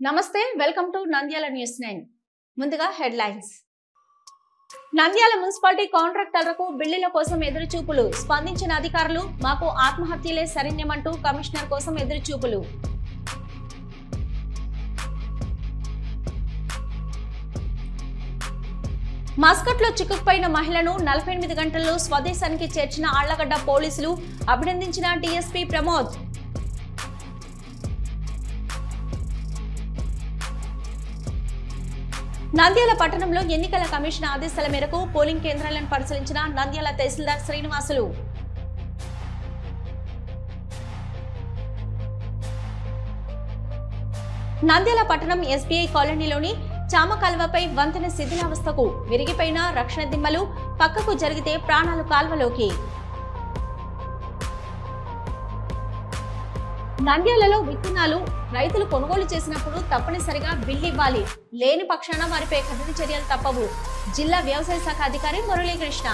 నమస్తే welcome to Nandyal news 9 ముందుగా headlines Nandyal municipality కాంట్రాక్టర్లకు బిల్లుల కోసం ఎదురుచూపులు స్పందించిన అధికారులు మాకు ఆత్మహత్యలే శరణ్యమంటూ కమిషనర్ కోసం ఎదురుచూపులు మస్కట్లో చిక్కుకుపోయిన మహిళను 48 గంటల్లో స్వదేశానికి చేర్చిన ఆళ్లగడ్డ పోలీసులు అభినందించిన డీఎస్పీ ప్రమోద్ నంద్యాల పట్టణంలో ఎన్నికల కమిషన్ ఆదేశాల మేరకు పోలింగ్ కేంద్రాలను పరిశీలించిన నంద్యాల తహసీల్దార్ శ్రీనివాసులు నంద్యాల పట్టణం ఎస్బీఐ కాలనీలోని చామకాల్వపై వంతెన శిథిలావస్థకు విరిగిపోయిన రక్షణ దిమ్మలు పక్కకు జరిగితే ప్రాణాలు కాల్వలోకి నంద్యాలలో విత్తనాలు రైతులు కొనుగోలు చేసినప్పుడు తప్పనిసరిగా బిల్లు ఇవ్వాలి, లేని పక్షాన వారిపై కఠిన చర్యలు తప్పవు. జిల్లా వ్యవసాయ శాఖ అధికారి మురళీకృష్ణ.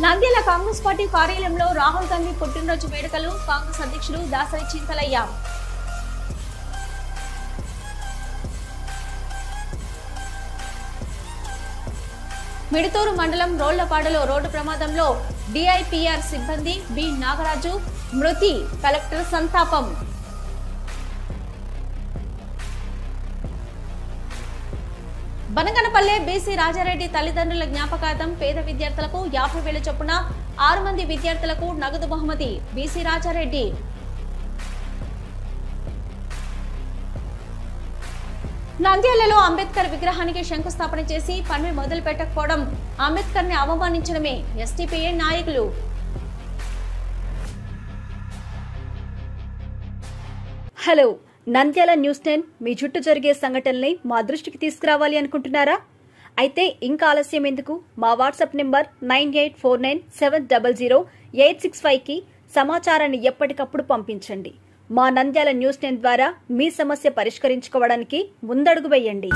నంద్యాల కాంగ్రెస్ పార్టీ కార్యాలయంలో రాహుల్ గాంధీ పుట్టినరోజు వేడుకలు కాంగ్రెస్ అధ్యక్షుడు దాసరి చింతలయ్య. మిడుతూరు మండలం రోళ్లపాడులో రోడ్డు ప్రమాదంలో డిఐపిఆర్ సిబ్బంది బి నాగరాజు మృతి, కలెక్టర్ సంతాపం. బనగనపల్లె బీసీ రాజారెడ్డి తల్లిదండ్రుల జ్ఞాపకార్థం పేద విద్యార్థులకు 50,000 చొప్పున 6 మంది విద్యార్థులకు నగదు బహుమతి బీసీ రాజారెడ్డి. నంద్యాలలో అంబేద్కర్ విగ్రహానికి శంకుస్థాపన చేసి పని మొదలు పెట్టకపోవడం అంబేద్కర్ ని అవమానించడమే ఎస్టీపీఐ నాయకులు. హలో, నంద్యాల న్యూస్ 10 మీ చుట్టూ జరిగే సంఘటనల్ని మా దృష్టికి తీసుకురావాలి అనుకుంటున్నారా? అయితే ఇంకా ఆలస్యం ఎందుకు? మా వాట్సాప్ నెంబర్ 9849700865కి సమాచారాన్ని ఎప్పటికప్పుడు పంపించండి. మా నంద్యాల న్యూస్ 10 ద్వారా మీ సమస్య పరిష్కరించుకోవడానికి ముందడుగు వేయండి.